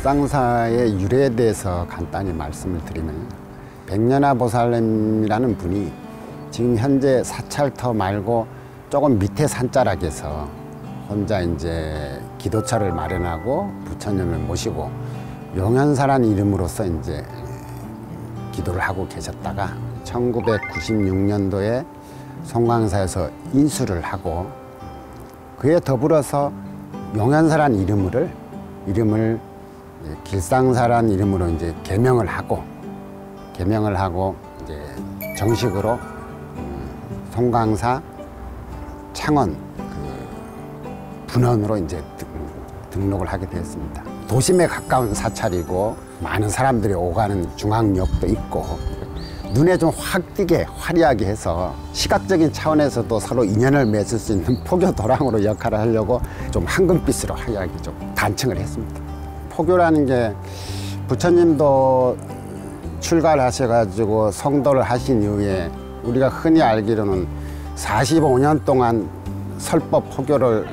길상사의 유래에 대해서 간단히 말씀을 드리면, 백년화보살님이라는 분이 지금 현재 사찰터 말고 조금 밑에 산자락에서 혼자 이제 기도처를 마련하고 부처님을 모시고 용현사라는 이름으로서 이제 기도를 하고 계셨다가 1996년도에 송광사에서 인수를 하고, 그에 더불어서 용현사라는 이름을 길상사라는 이름으로 이제 개명을 하고 이제 정식으로 송광사 창원 분원으로 이제 등록을 하게 되었습니다. 도심에 가까운 사찰이고 많은 사람들이 오가는 중앙역도 있고 눈에 좀 확 띄게 화려하게 해서 시각적인 차원에서도 서로 인연을 맺을 수 있는 포교 도랑으로 역할을 하려고 좀 황금빛으로 화려하게 좀 단층을 했습니다. 포교라는 게 부처님도 출가를 하셔가지고 성도를 하신 이후에 우리가 흔히 알기로는 45년 동안 설법 포교를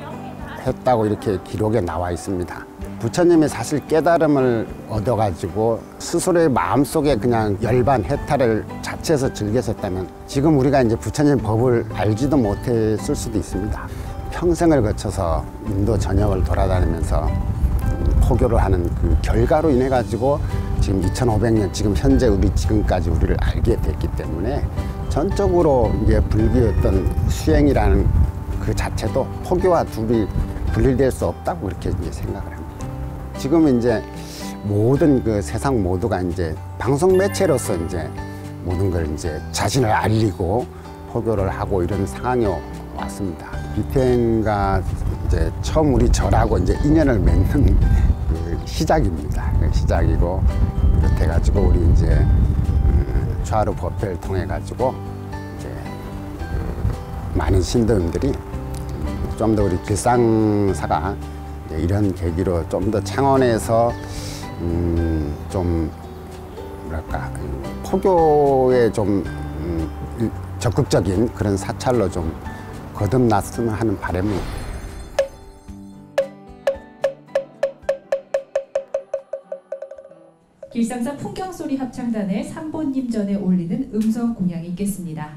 했다고 이렇게 기록에 나와 있습니다. 부처님이 사실 깨달음을 얻어가지고 스스로의 마음속에 그냥 열반 해탈을 자체에서 즐기셨다면 지금 우리가 이제 부처님 법을 알지도 못했을 수도 있습니다. 평생을 거쳐서 인도 전역을 돌아다니면서 포교를 하는 그 결과로 인해 가지고 지금 2500년 지금 현재 지금까지 우리를 알게 됐기 때문에 전적으로 이제 불교의 어떤 수행이라는 그 자체도 포교와 둘이 분리될 수 없다고 그렇게 이제 생각을 합니다. 지금 이제 모든 그 세상 모두가 이제 방송 매체로서 이제 모든 걸 이제 자신을 알리고 포교를 하고 이런 상황이 왔습니다. 비태행과 이제 처음 우리 절하고 이제 인연을 맺는 그 시작입니다. 그 시작이고 그렇게 가지고 우리 이제 좌루 법회를 통해 가지고 이제 많은 신도님들이 좀 더 우리 길상사가 이런 계기로 좀 더 창원에서 좀 뭐랄까 포교에 좀 적극적인 그런 사찰로 좀 거듭났으면 하는 바람이. 길상사 풍경소리 합창단의 3번님 전에 올리는 음성 공양이 있겠습니다.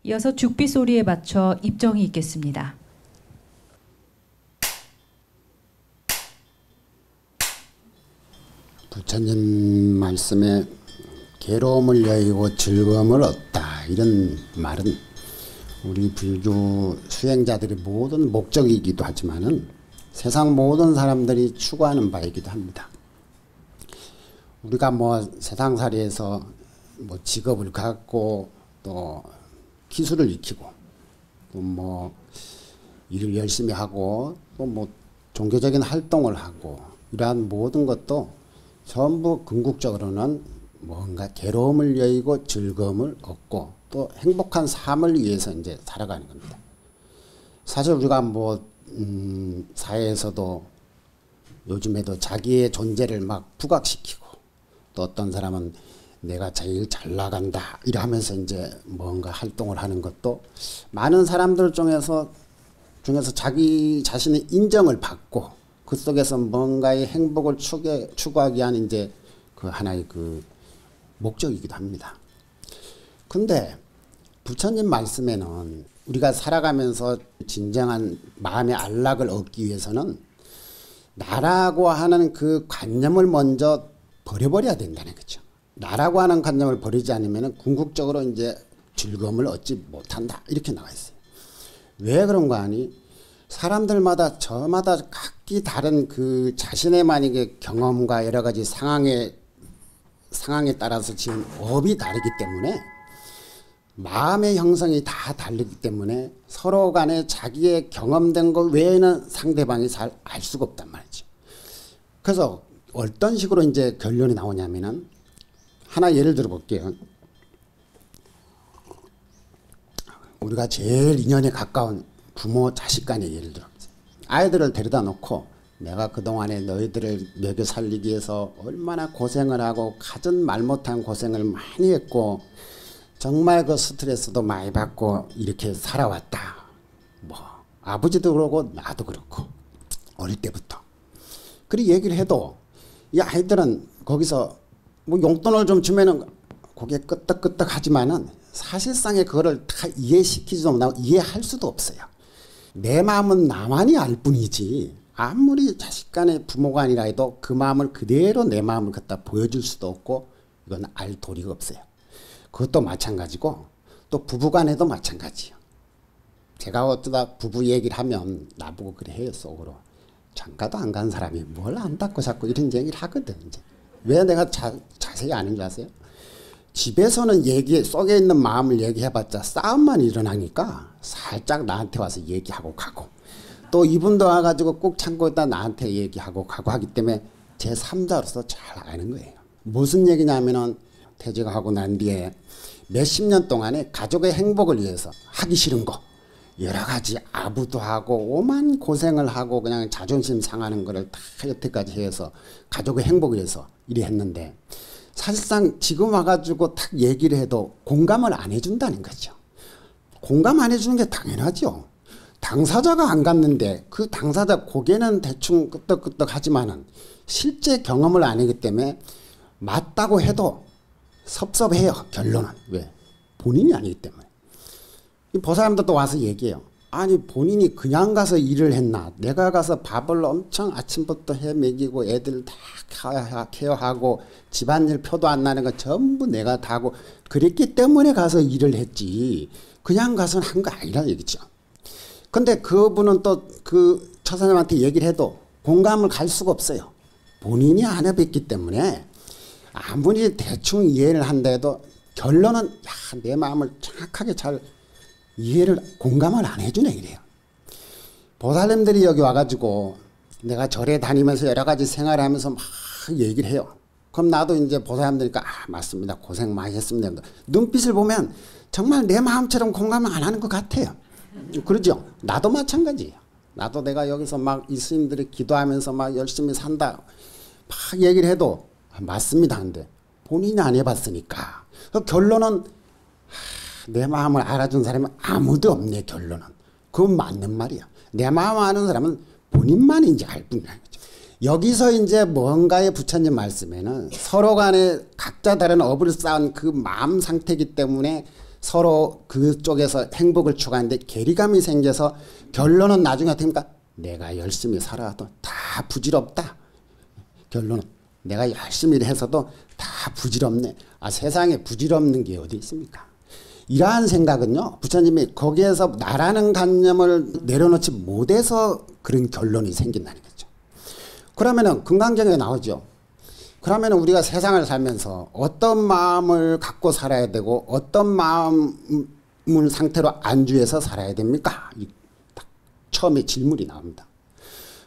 이어서 죽비 소리에 맞춰 입정이 있겠습니다. 부처님 말씀에 괴로움을 여의고 즐거움을 얻다, 이런 말은 우리 불교 수행자들의 모든 목적이기도 하지만은 세상 모든 사람들이 추구하는 바이기도 합니다. 우리가 뭐 세상살이에서 뭐 직업을 갖고 또 기술을 익히고 또 뭐 일을 열심히 하고 또 뭐 종교적인 활동을 하고 이러한 모든 것도 전부 궁극적으로는 뭔가 괴로움을 여의고 즐거움을 얻고 또 행복한 삶을 위해서 이제 살아가는 겁니다. 사실 우리가 뭐 사회에서도 요즘에도 자기의 존재를 막 부각시키고 또 어떤 사람은 내가 제일 잘 나간다 이러면서 이제 뭔가 활동을 하는 것도 많은 사람들 중에서 자기 자신의 인정을 받고 그 속에서 뭔가의 행복을 추구하기 위한 이제 그 하나의 그 목적이기도 합니다. 근데 부처님 말씀에는 우리가 살아가면서 진정한 마음의 안락을 얻기 위해서는 나라고 하는 그 관념을 먼저 버려버려야 된다는 거죠. 나라고 하는 관념을 버리지 않으면 궁극적으로 이제 즐거움을 얻지 못한다, 이렇게 나와 있어요. 왜 그런가 하니 사람들마다 저마다 각기 다른 그 자신의 만약에 경험과 여러 가지 상황에 따라서 지금 업이 다르기 때문에 마음의 형성이 다 다르기 때문에 서로 간에 자기의 경험된 것 외에는 상대방이 잘 알 수가 없단 말이죠. 그래서 어떤 식으로 이제 결론이 나오냐면은 하나 예를 들어 볼게요. 우리가 제일 인연에 가까운 부모 자식 간의 예를 들어 아이들을 데려다 놓고 내가 그동안에 너희들을 먹여 살리기 위해서 얼마나 고생을 하고 가진 말 못한 고생을 많이 했고 정말 그 스트레스도 많이 받고 이렇게 살아왔다. 뭐 아버지도 그러고 나도 그렇고 어릴 때부터. 그리 얘기를 해도 이 아이들은 거기서 뭐 용돈을 좀 주면은 고개 끄덕끄덕 하지만은 사실상의 그거를 다 이해시키지도 못하고 이해할 수도 없어요. 내 마음은 나만이 알 뿐이지 아무리 자식 간의 부모가 아니라 해도 그 마음을 그대로 내 마음을 갖다 보여줄 수도 없고 이건 알 도리가 없어요. 그것도 마찬가지고 또 부부간에도 마찬가지예요. 제가 어쩌다 부부 얘기를 하면 나보고 그래 해요, 속으로. 장가도 안 간 사람이 뭘 안다고 자꾸 이런 얘기를 하거든. 이제. 왜 내가 자세히 아는 줄 아세요? 집에서는 속에 있는 마음을 얘기해봤자 싸움만 일어나니까 살짝 나한테 와서 얘기하고 가고 또 이분도 와가지고 꼭 참고 있다 나한테 얘기하고 가고 하기 때문에 제 3자로서 잘 아는 거예요. 무슨 얘기냐면은 퇴직하고 난 뒤에 몇십 년 동안에 가족의 행복을 위해서 하기 싫은 거 여러 가지 아부도 하고 오만 고생을 하고 그냥 자존심 상하는 거를 다 여태까지 해서 가족의 행복을 위해서 이리 했는데 사실상 지금 와가지고 딱 얘기를 해도 공감을 안 해준다는 거죠. 공감 안 해주는 게 당연하죠. 당사자가 안 갔는데 그 당사자 고개는 대충 끄떡끄떡 하지만은 실제 경험을 안 하기 때문에 맞다고 해도 섭섭해요. 결론은. 왜? 본인이 아니기 때문에. 이 보살님도 또 와서 얘기해요. 아니 본인이 그냥 가서 일을 했나. 내가 가서 밥을 엄청 아침부터 해 먹이고 애들 다 케어하고 집안일 표도 안 나는 거 전부 내가 다 하고 그랬기 때문에 가서 일을 했지. 그냥 가서는 한 거 아니라 얘기죠. 근데 그분은 또 그 처사님한테 얘기를 해도 공감을 갈 수가 없어요. 본인이 안 해봤기 때문에 아무리 대충 이해를 한다 해도 결론은 야, 내 마음을 정확하게 잘 이해를 공감을 안 해주네 이래요. 보살님들이 여기 와가지고 내가 절에 다니면서 여러 가지 생활을 하면서 막 얘기를 해요. 그럼 나도 이제 보살님들이니까 아 맞습니다. 고생 많이 했습니다. 눈빛을 보면 정말 내 마음처럼 공감을 안 하는 것 같아요. 그러죠? 나도 마찬가지예요. 나도 내가 여기서 막 이 스님들이 기도하면서 막 열심히 산다 막 얘기를 해도 아, 맞습니다 한데 본인이 안 해봤으니까 그 결론은 내 마음을 알아준 사람은 아무도 없네. 결론은 그건 맞는 말이야. 내 마음 아는 사람은 본인만인지 알 뿐이라는 거죠. 여기서 이제 뭔가의 부처님 말씀에는 서로 간에 각자 다른 업을 쌓은 그 마음 상태이기 때문에 서로 그쪽에서 행복을 추구하는데 괴리감이 생겨서 결론은 나중에 어떻게 합니까? 내가 열심히 살아도 다 부질없다. 결론은 내가 열심히 해서도 다 부질없네. 아 세상에 부질없는 게 어디 있습니까? 이러한 생각은요. 부처님이 거기에서 나라는 관념을 내려놓지 못해서 그런 결론이 생긴다는 거죠. 그러면은 금강경에 나오죠. 그러면 우리가 세상을 살면서 어떤 마음을 갖고 살아야 되고 어떤 마음을 상태로 안주해서 살아야 됩니까? 딱 처음에 질문이 나옵니다.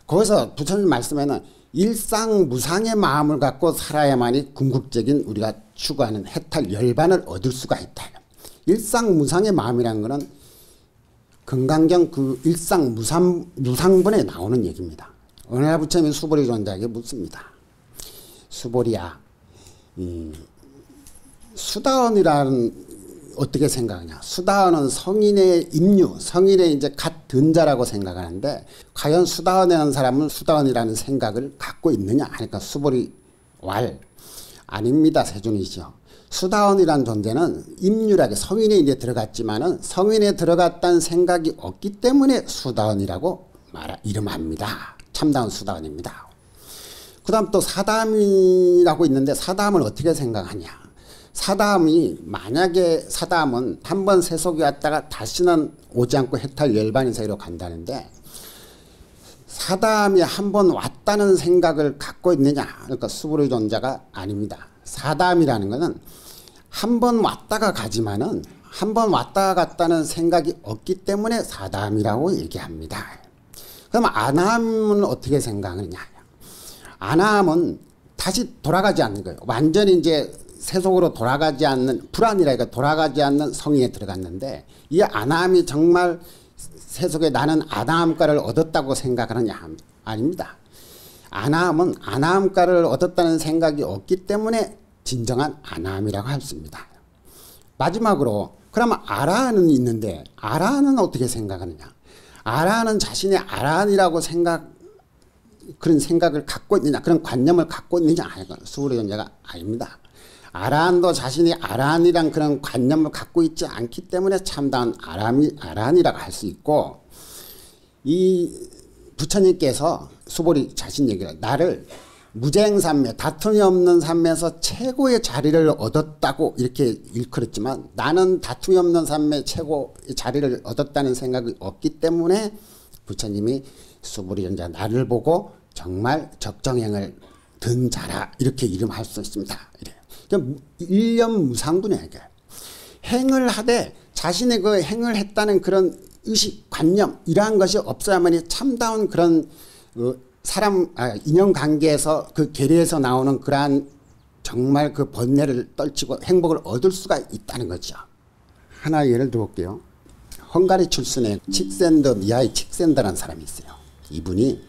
거기서 부처님 말씀에는 일상무상의 마음을 갖고 살아야만이 궁극적인 우리가 추구하는 해탈 열반을 얻을 수가 있다. 일상무상의 마음이라는 것은 금강경 그 일상무상분에 나오는 얘기입니다. 어느 날 부처님이 수보리 존자에게 묻습니다. 수보리야, 수다원이라는 어떻게 생각하냐? 수다원은 성인의 임류, 성인의 이제 갓 든 자라고 생각하는데 과연 수다원이라는 사람은 수다원이라는 생각을 갖고 있느냐? 그러니까 수보리 왈 아닙니다. 세존이죠. 수다원이라는 존재는 임류라게 성인에 이제 들어갔지만은 성인에 들어갔다는 생각이 없기 때문에 수다원이라고 이름합니다. 참다운 수다원입니다. 그 다음 또 사담이라고 있는데 사담을 어떻게 생각하냐. 사담이 만약에 사담은 한번 세속에 왔다가 다시는 오지 않고 해탈 열반의 세계로 간다는데 사담이 한번 왔다는 생각을 갖고 있느냐. 그러니까 수보리 존자가 아닙니다. 사담이라는 것은 한번 왔다가 가지만은 한번 왔다가 갔다는 생각이 없기 때문에 사담이라고 얘기합니다. 그럼 아남은 어떻게 생각하느냐. 아남은 다시 돌아가지 않는 거예요. 완전히 이제 세속으로 돌아가지 않는 불안이라니까 돌아가지 않는 성인에 들어갔는데 이 아남이 정말 세속에 나는 아남가를 얻었다고 생각하느냐. 아닙니다. 아남은 아남가를 얻었다는 생각이 없기 때문에 진정한 아남이라고 할 수 있습니다. 마지막으로 그러면 아라한은 있는데 아라한은 어떻게 생각하느냐. 아라한은 자신이 아라한이라고 그런 생각을 갖고 있느냐, 그런 관념을 갖고 있느냐, 수보리 존자가 아닙니다. 아라한도 자신이 아라한이란 그런 관념을 갖고 있지 않기 때문에 참다운 아라한이라고 할 수 있고, 이 부처님께서 수보리 자신 얘기를 나를 무쟁삼매, 다툼이 없는 삶에서 최고의 자리를 얻었다고 이렇게 일컬었지만 나는 다툼이 없는 삶의 최고의 자리를 얻었다는 생각이 없기 때문에 부처님이 수보리 존자 나를 보고 정말 적정행을 든 자라 이렇게 이름할 수 있습니다. 이래요. 일념무상분이에요. 행을 하되 자신의 그 행을 했다는 그런 의식, 관념 이러한 것이 없어야만이 참다운 그런 인연관계에서 그 계례에서 나오는 그러한 정말 그 번뇌를 떨치고 행복을 얻을 수가 있다는 거죠. 하나 예를 들어볼게요. 헝가리 출신의 칙샌더 미하이 칙샌더라는 사람이 있어요. 이분이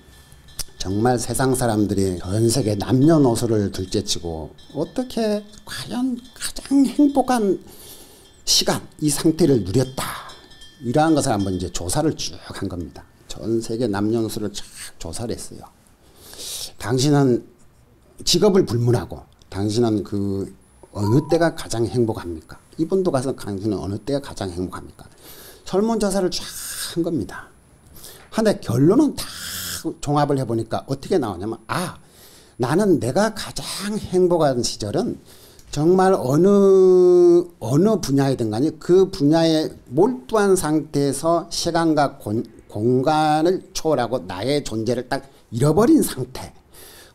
정말 세상 사람들이 전 세계 남녀노소를 둘째치고 어떻게 과연 가장 행복한 시간 이 상태를 누렸다 이러한 것을 한번 이제 조사를 쭉 한 겁니다. 전 세계 남녀노소를 쫙 조사를 했어요. 당신은 직업을 불문하고 당신은 그 어느 때가 가장 행복합니까? 이분도 가서 당신은 어느 때가 가장 행복합니까? 설문조사를 쫙 한 겁니다. 근데 결론은 다 종합을 해보니까 어떻게 나오냐면 나는 내가 가장 행복한 시절은 정말 어느 분야이든 간에 그 분야에 몰두한 상태에서 시간과 공간을 초월하고 나의 존재를 딱 잃어버린 상태.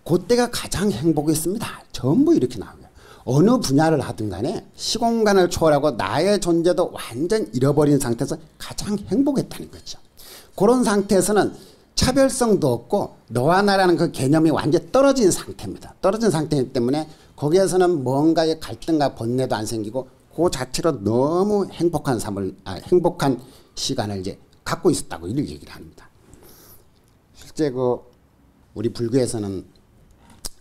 그때가 가장 행복했습니다. 전부 이렇게 나와요. 어느 분야를 하든 간에 시공간을 초월하고 나의 존재도 완전 잃어버린 상태에서 가장 행복했다는 거죠. 그런 상태에서는 차별성도 없고 너와 나라는 그 개념이 완전히 떨어진 상태입니다. 떨어진 상태이기 때문에 거기에서는 뭔가의 갈등과 번뇌도 안 생기고 그 자체로 너무 행복한 행복한 시간을 이제 갖고 있었다고 이렇게 얘기를 합니다. 실제 우리 불교에서는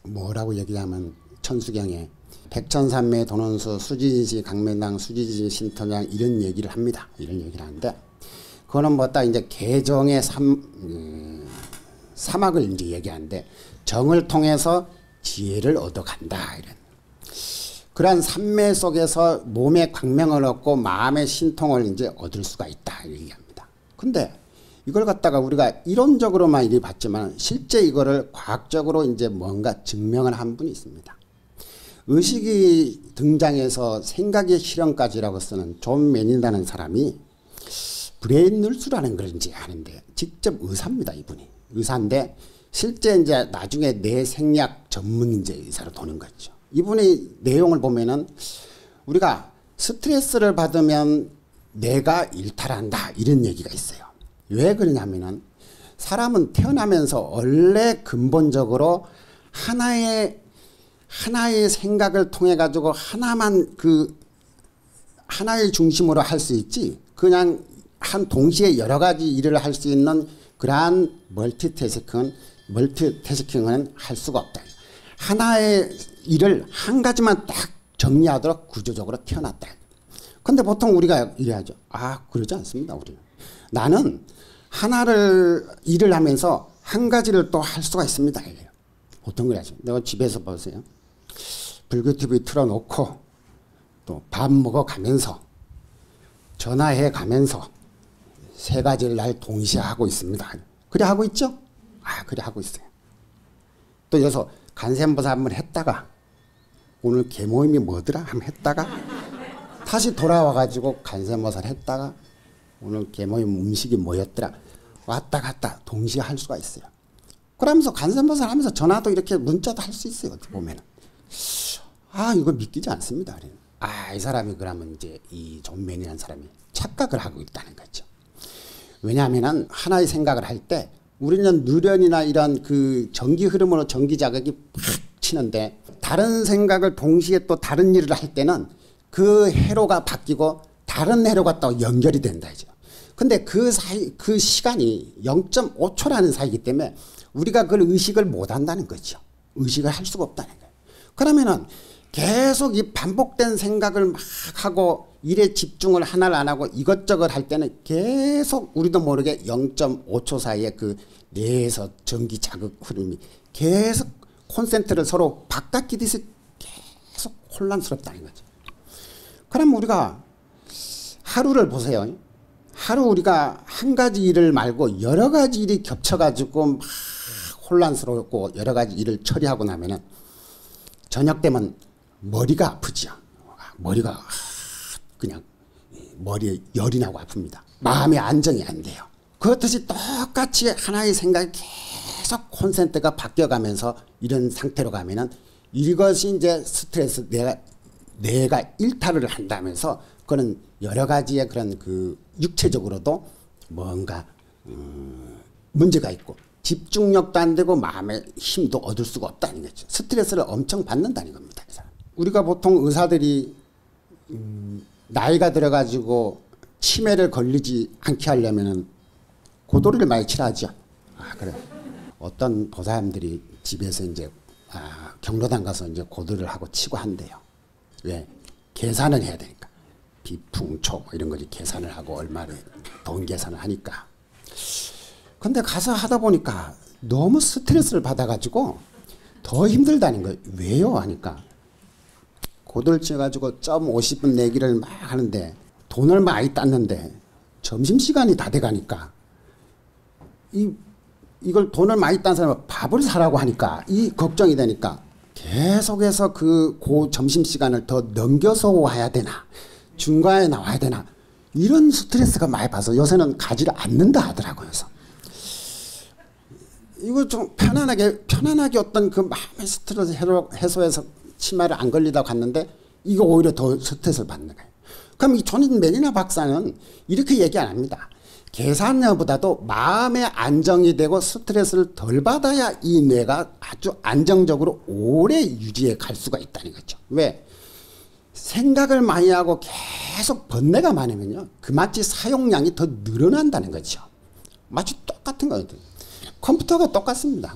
뭐라고 얘기하면 천수경에 백천삼매 돈원수 수지지 강매당 수지지 신터장 이런 얘기를 합니다. 이런 얘기를 하는데 그거는 딱 이제 개정의 사막을 이제 얘기하는데 정을 통해서 지혜를 얻어간다 이런. 그러한 삼매 속에서 몸의 광명을 얻고 마음의 신통을 이제 얻을 수가 있다 얘기합니다. 근데 이걸 갖다가 우리가 이론적으로만 이리 봤지만 실제 이거를 과학적으로 이제 뭔가 증명을 한 분이 있습니다. 의식이 등장해서 생각의 실현까지라고 쓰는 존 맨이라는 사람이 브레인 눌수라는 걸 이제 하는데 직접 의사입니다. 이분이 의사인데 실제 이제 나중에 뇌생약 전문 이제 의사로 도는 거죠. 이분의 내용을 보면은 우리가 스트레스를 받으면 뇌가 일탈한다 이런 얘기가 있어요. 왜 그러냐면은 사람은 태어나면서 원래 근본적으로 하나의 생각을 통해 가지고 하나의 중심으로 할 수 있지 그냥 한 동시에 여러 가지 일을 할 수 있는 그러한 멀티태스킹은 할 수가 없다. 하나의 일을 한 가지만 딱 정리하도록 구조적으로 태어났다. 근데 보통 우리가 이래야죠. 그러지 않습니다. 우리는. 나는 일을 하면서 한 가지를 또 할 수가 있습니다. 이래요. 보통 그래야죠. 내가 집에서 보세요. 불교 TV 틀어놓고 또 밥 먹어가면서 전화해 가면서 세 가지를 날 동시에 하고 있습니다. 그래 하고 있죠? 그래 하고 있어요. 또 여기서 간센보살 한번 했다가 오늘 계모임이 뭐더라? 한번 했다가 다시 돌아와가지고 간센보살 했다가 오늘 계모임 음식이 뭐였더라? 왔다 갔다 동시에 할 수가 있어요. 그러면서 간센보살 하면서 전화도 이렇게 문자도 할 수 있어요. 어떻게 보면은. 이거 믿기지 않습니다. 이 사람이 그러면 이제 이 존맨이라는 사람이 착각을 하고 있다는 거죠. 왜냐하면은 하나의 생각을 할 때 우리는 누련이나 이런 그 전기 흐름으로 전기 자극이 팍 치는데 다른 생각을 동시에 또 다른 일을 할 때는 그 회로가 바뀌고 다른 회로가 또 연결이 된다 이죠. 근데 그 시간이 0.5초라는 사이기 때문에 우리가 그걸 의식을 못 한다는 거죠. 의식을 할 수가 없다는 거예요. 그러면은 계속 이 반복된 생각을 막 하고 일에 집중을 하나를 안 하고 이것저것 할 때는 계속 우리도 모르게 0.5초 사이에 그 뇌에서 전기 자극 흐름이 계속 콘센트를 서로 바꿔끼듯이 계속 혼란스럽다는 거죠. 그럼 우리가 하루를 보세요. 하루 우리가 한 가지 일을 말고 여러 가지 일이 겹쳐가지고 막 혼란스럽고 여러 가지 일을 처리하고 나면은 저녁 되면 머리가 아프죠. 머리가 그냥 머리에 열이 나고 아픕니다. 마음의 안정이 안 돼요. 그렇듯이 똑같이 하나의 생각이 계속 콘센트가 바뀌어가면서 이런 상태로 가면은 이것이 이제 스트레스 뇌가 일탈을 한다면서 그런 여러 가지의 그런 그 육체적으로도 뭔가 문제가 있고 집중력도 안 되고 마음의 힘도 얻을 수가 없다는 거죠. 스트레스를 엄청 받는다는 겁니다. 우리가 보통 의사들이 나이가 들어가지고 치매를 걸리지 않게 하려면은 고도리를 많이 치라하죠. 그래. 어떤 보사님들이 집에서 이제 경로당 가서 이제 고도리를 하고 치고 한대요. 왜? 계산을 해야 되니까. 비풍초 뭐 이런 거지 계산을 하고 얼마를 돈 계산을 하니까. 근데 가서 하다 보니까 너무 스트레스를 받아가지고 더 힘들다는 거예요. 왜요? 하니까 고도를 쳐가지고 50분 내기를 막 하는데 돈을 많이 땄는데 점심시간이 다 돼가니까 이걸 돈을 많이 딴 사람은 밥을 사라고 하니까 이 걱정이 되니까 계속해서 그 점심시간을 더 넘겨서 와야 되나 중간에 나와야 되나 이런 스트레스가 많이 받아서 요새는 가지를 않는다 하더라고요. 그래서 이거 좀 편안하게 어떤 그 마음의 스트레스 해소해서 치매를 안 걸리다고 갔는데 이거 오히려 더 스트레스를 받는 거예요. 그럼 이 존 메리나 박사는 이렇게 얘기 안 합니다. 계산료보다도 마음의 안정이 되고 스트레스를 덜 받아야 이 뇌가 아주 안정적으로 오래 유지해 갈 수가 있다는 거죠. 왜? 생각을 많이 하고 계속 번뇌가 많으면요. 그마치 사용량이 더 늘어난다는 거죠. 마치 똑같은 거거든요. 컴퓨터가 똑같습니다.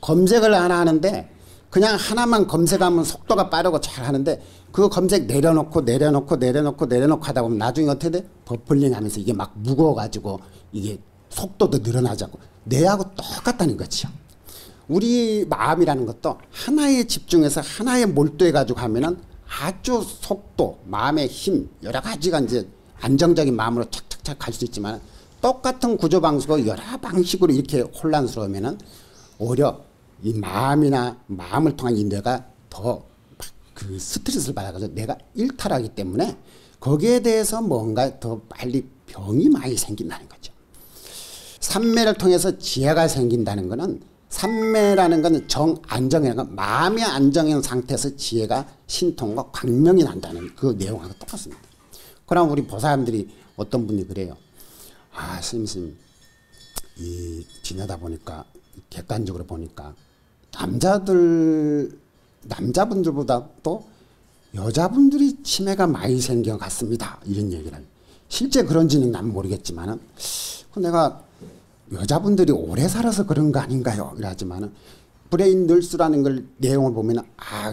검색을 하나 하는데 그냥 하나만 검색하면 속도가 빠르고 잘 하는데 그 검색 내려놓고 하다 보면 나중에 어떻게 돼? 버플링 하면서 이게 막 무거워가지고 이게 속도도 늘어나자고 뇌하고 똑같다는 거죠. 우리 마음이라는 것도 하나에 집중해서 하나에 몰두해가지고 하면은 아주 속도, 마음의 힘 여러 가지가 이제 안정적인 마음으로 착착착 갈 수 있지만 똑같은 구조 방식으로 여러 방식으로 이렇게 혼란스러우면은 오히려 이 마음이나 마음을 통한 이 뇌가 더 그 스트레스를 받아가지고 내가 일탈하기 때문에 거기에 대해서 뭔가 더 빨리 병이 많이 생긴다는 거죠. 삼매를 통해서 지혜가 생긴다는 거는 삼매라는 건 정안정이라는 건 마음의 안정인 상태에서 지혜가 신통과 광명이 난다는 그 내용하고 똑같습니다. 그럼 우리 보사님들이 어떤 분이 그래요. 스님 이 지내다 보니까 객관적으로 보니까 남자분들보다 또 여자분들이 치매가 많이 생겨 갔습니다. 이런 얘기를. 실제 그런지는 난 모르겠지만은 내가 여자분들이 오래 살아서 그런 거 아닌가요? 이러지만은 브레인 널스라는 걸 내용을 보면은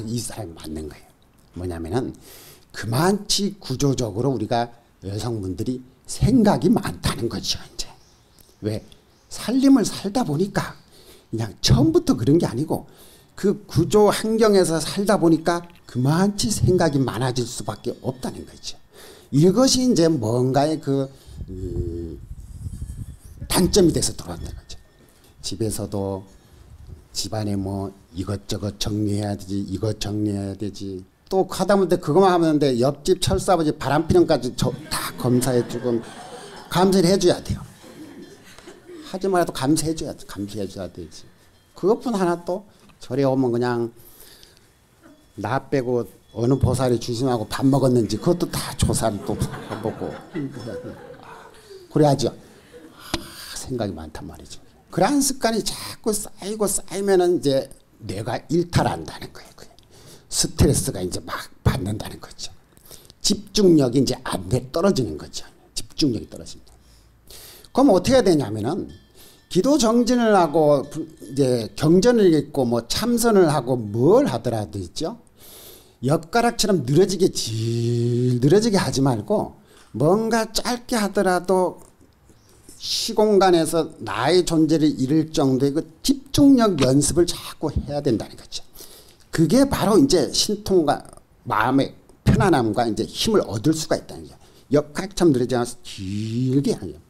이 사람이 맞는 거예요. 뭐냐면은 그만치 구조적으로 우리가 여성분들이 생각이 많다는 거죠. 이제 왜 살림을 살다 보니까 그냥 처음부터 그런 게 아니고 그 구조 환경에서 살다 보니까 그만치 생각이 많아질 수밖에 없다는 거죠. 이것이 이제 뭔가의 단점이 돼서 들어왔다는 거죠. 집에서도 집안에 뭐 이것저것 정리해야 되지, 이것 정리해야 되지. 또 하다못해 그것만 하는데 옆집 철수아버지 바람 피는까지 다 검사해주고 감사를 해줘야 돼요. 하지 말아도 감사해줘야 되지. 그것뿐 하나 또 절에 오면 그냥 나 빼고 어느 보살이 주심하고 밥 먹었는지 그것도 다 조사를 또 해보고 그래야죠. 생각이 많단 말이죠. 그러한 습관이 자꾸 쌓이면은 이제 뇌가 일탈한다는 거예요. 스트레스가 이제 막 받는다는 거죠. 집중력이 이제 안 돼 떨어지는 거죠. 집중력이 떨어집니다. 그럼 어떻게 해야 되냐면은 기도 정진을 하고 이제 경전을 읽고 뭐 참선을 하고 뭘 하더라도 있죠. 엿가락처럼 늘어지게 하지 말고 뭔가 짧게 하더라도 시공간에서 나의 존재를 잃을 정도의 그 집중력 연습을 자꾸 해야 된다는 거죠. 그게 바로 이제 신통과 마음의 편안함과 이제 힘을 얻을 수가 있다는 거죠. 엿가락처럼 늘어지지 않아서 길게 하는 거예요.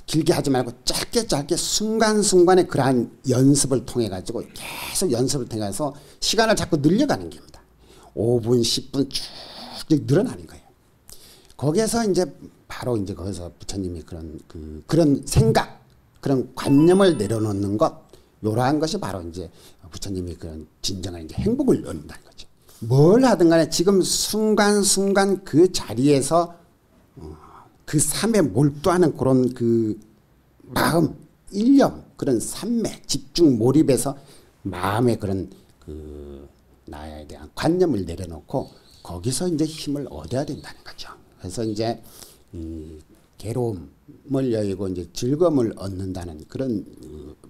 길게 하지 말고 짧게 순간순간에 그러한 연습을 통해 가지고 계속 연습을 통해서 시간을 자꾸 늘려가는 겁니다. 5분, 10분 쭉 늘어나는 거예요. 거기에서 이제 바로 이제 거기서 부처님이 그런 생각, 그런 관념을 내려놓는 것, 이러한 것이 바로 이제 부처님이 그런 진정한 이제 행복을 얻는다는 거죠. 뭘 하든 간에 지금 순간순간 그 자리에서 그 삶에 몰두하는 그런 그 마음, 일념, 그런 삶에 집중 몰입해서 마음의 그런 나에 대한 관념을 내려놓고 거기서 이제 힘을 얻어야 된다는 거죠. 그래서 이제 괴로움을 여의고 이제 즐거움을 얻는다는 그런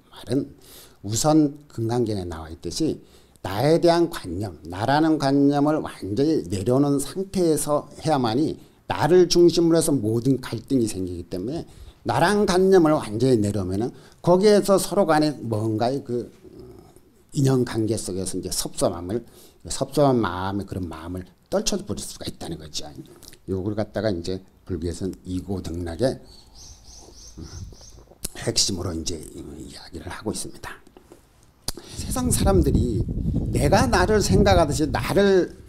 말은 우선 금강경에 나와 있듯이 나에 대한 관념, 나라는 관념을 완전히 내려놓은 상태에서 해야만이 나를 중심으로 해서 모든 갈등이 생기기 때문에 나란 관념을 완전히 내려오면은 거기에서 서로 간에 뭔가의 그 인연관계 속에서 이제 섭섭한 마음의 그런 마음을 떨쳐버릴 수가 있다는 거죠. 요걸 갖다가 이제 불교에서는 이고등락의 핵심으로 이제 이야기를 하고 있습니다. 세상 사람들이 내가 나를 생각하듯이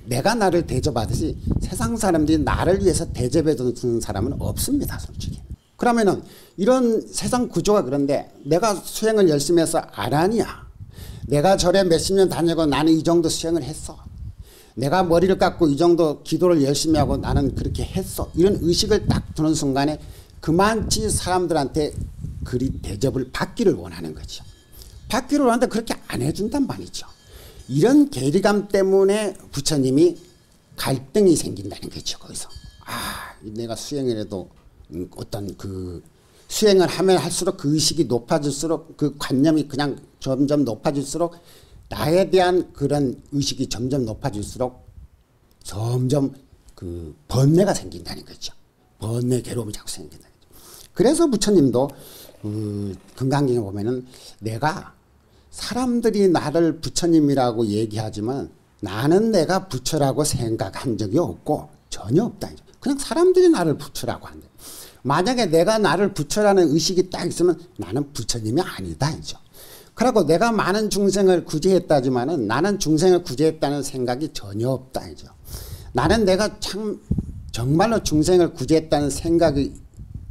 내가 나를 대접하듯이 세상 사람들이 나를 위해서 대접해 주는 사람은 없습니다, 솔직히. 그러면은 이런 세상 구조가 그런데 내가 수행을 열심히 해서 안 하냐? 내가 절에 몇십 년 다니고 나는 이 정도 수행을 했어. 내가 머리를 깎고 이 정도 기도를 열심히 하고 나는 그렇게 했어. 이런 의식을 딱 두는 순간에 그만치 사람들한테 그리 대접을 받기를 원하는 거죠. 받기를 원하는데 그렇게 안 해준단 말이죠. 이런 괴리감 때문에 부처님이 갈등이 생긴다는 거죠. 거기서 내가 수행을 해도 어떤 그 수행을 하면 할수록 그 의식이 높아질수록 그 관념이 그냥 점점 높아질수록 나에 대한 그런 의식이 점점 높아질수록 점점 그 번뇌가 생긴다는 거죠. 번뇌 괴로움이 자꾸 생긴다는 거죠. 그래서 부처님도 금강경에 보면은 내가 사람들이 나를 부처님이라고 얘기하지만 나는 내가 부처라고 생각한 적이 없고 전혀 없다. 그냥 사람들이 나를 부처라고 한다. 만약에 내가 나를 부처라는 의식이 딱 있으면 나는 부처님이 아니다. 이죠. 그리고 내가 많은 중생을 구제했다지만은 나는 중생을 구제했다는 생각이 전혀 없다. 이죠. 나는 내가 참 정말로 중생을 구제했다는 생각이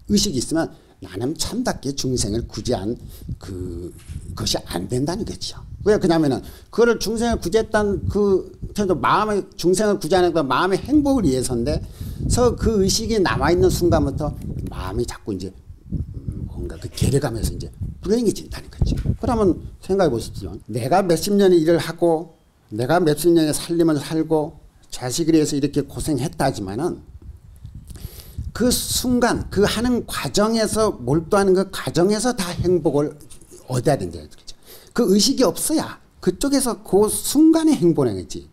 의식이 있으면 나는 참답게 중생을 구제한 그것이 안 된다는 거죠. 왜 그러냐면은 그거를 중생을 구제했다는 마음의 중생을 구제하는 그 마음의 행복을 위해서인데, 그 의식이 남아 있는 순간부터 마음이 자꾸 이제 뭔가 그 괴리감에서 이제 불행해진다는 거죠. 그러면 생각해 보시죠. 내가 몇십 년의 일을 하고 내가 몇십 년의 살림을 살고 자식을 위해서 이렇게 고생했다지만은 그 순간 그 하는 과정에서 몰두하는 그 과정에서 다 행복을 얻어야 된다는 거죠. 그 의식이 없어야 그쪽에서 그 순간의 행복을 하지.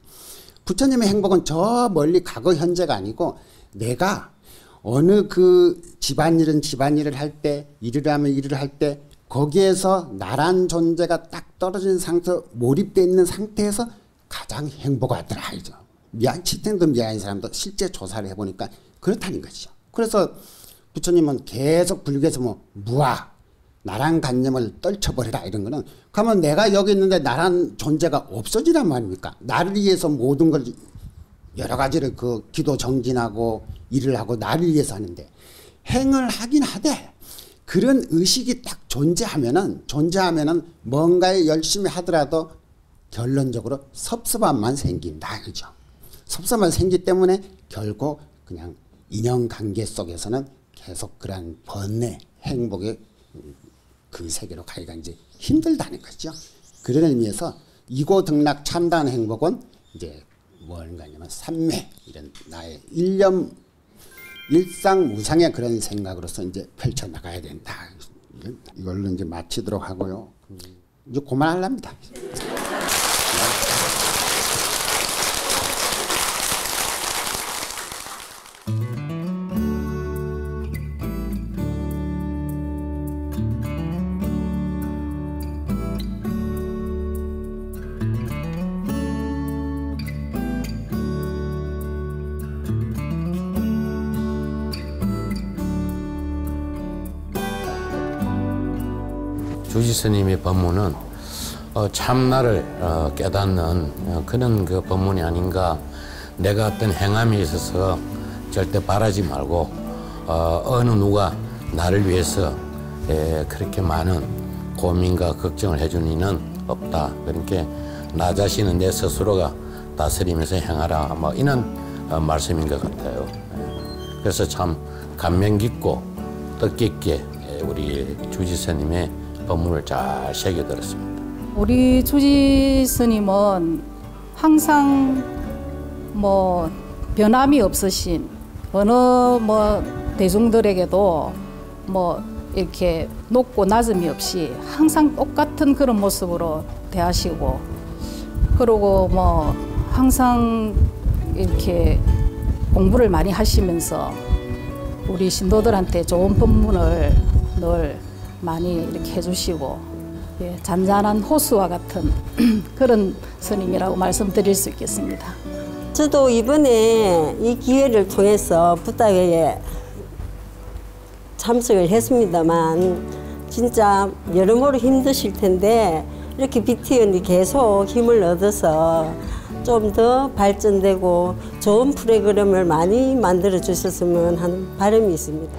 부처님의 행복은 저 멀리 과거 현재가 아니고 내가 어느 그 집안일은 집안일을 할 때, 일을 하면 일을 할 때 거기에서 나란 존재가 딱 떨어진 상태에서 몰입되어 있는 상태에서 가장 행복하더라. 알죠? 치탱도 미아인 사람도 실제 조사를 해보니까 그렇다는 거죠. 그래서 부처님은 계속 불교에서 무아, 나란 관념을 떨쳐버리라 이런 거는, 그러면 내가 여기 있는데 나란 존재가 없어지란 말입니까? 나를 위해서 모든 걸 여러 가지를 그 기도 정진하고 일을 하고 나를 위해서 하는데 행을 하긴 하되 그런 의식이 딱 존재하면은 뭔가에 열심히 하더라도 결론적으로 섭섭함만 생긴다. 그죠? 섭섭함만 생기기 때문에 결국 그냥 인연관계 속에서는 계속 그러한 번뇌, 행복의 그 세계로 가기가 이제 힘들다는 거죠. 그런 의미에서 이고등락 참다한 행복은 이제 뭔가 하냐면 삼매, 이런 나의 일상무상의 그런 생각으로서 이제 펼쳐나가야 된다. 이걸로 이제 마치도록 하고요. 이제 그만하랍니다. 주지스님의 법문은 참나를 깨닫는 그런 그 법문이 아닌가. 내가 어떤 행함에 있어서 절대 바라지 말고 어느 누가 나를 위해서 그렇게 많은 고민과 걱정을 해주는 이는 없다. 그러니까 나 자신은 내 스스로가 다스리면서 행하라, 뭐 이런 말씀인 것 같아요. 그래서 참 감명 깊고 뜻깊게 우리 주지스님의 법문을 잘 새겨들었습니다. 우리 주지 스님은 항상 변함이 없으신 어느 뭐 대중들에게도 뭐 이렇게 높고 낮음이 없이 항상 똑같은 그런 모습으로 대하시고, 그리고 뭐 항상 이렇게 공부를 많이 하시면서 우리 신도들한테 좋은 법문을 늘 많이 이렇게 해주시고, 예, 잔잔한 호수와 같은 그런 스님이라고 말씀드릴 수 있겠습니다. 저도 이번에 이 기회를 통해서 부탁회에 참석을 했습니다만 진짜 여러모로 힘드실 텐데 이렇게 BTN이 계속 힘을 얻어서 좀 더 발전되고 좋은 프로그램을 많이 만들어 주셨으면 하는 바람이 있습니다.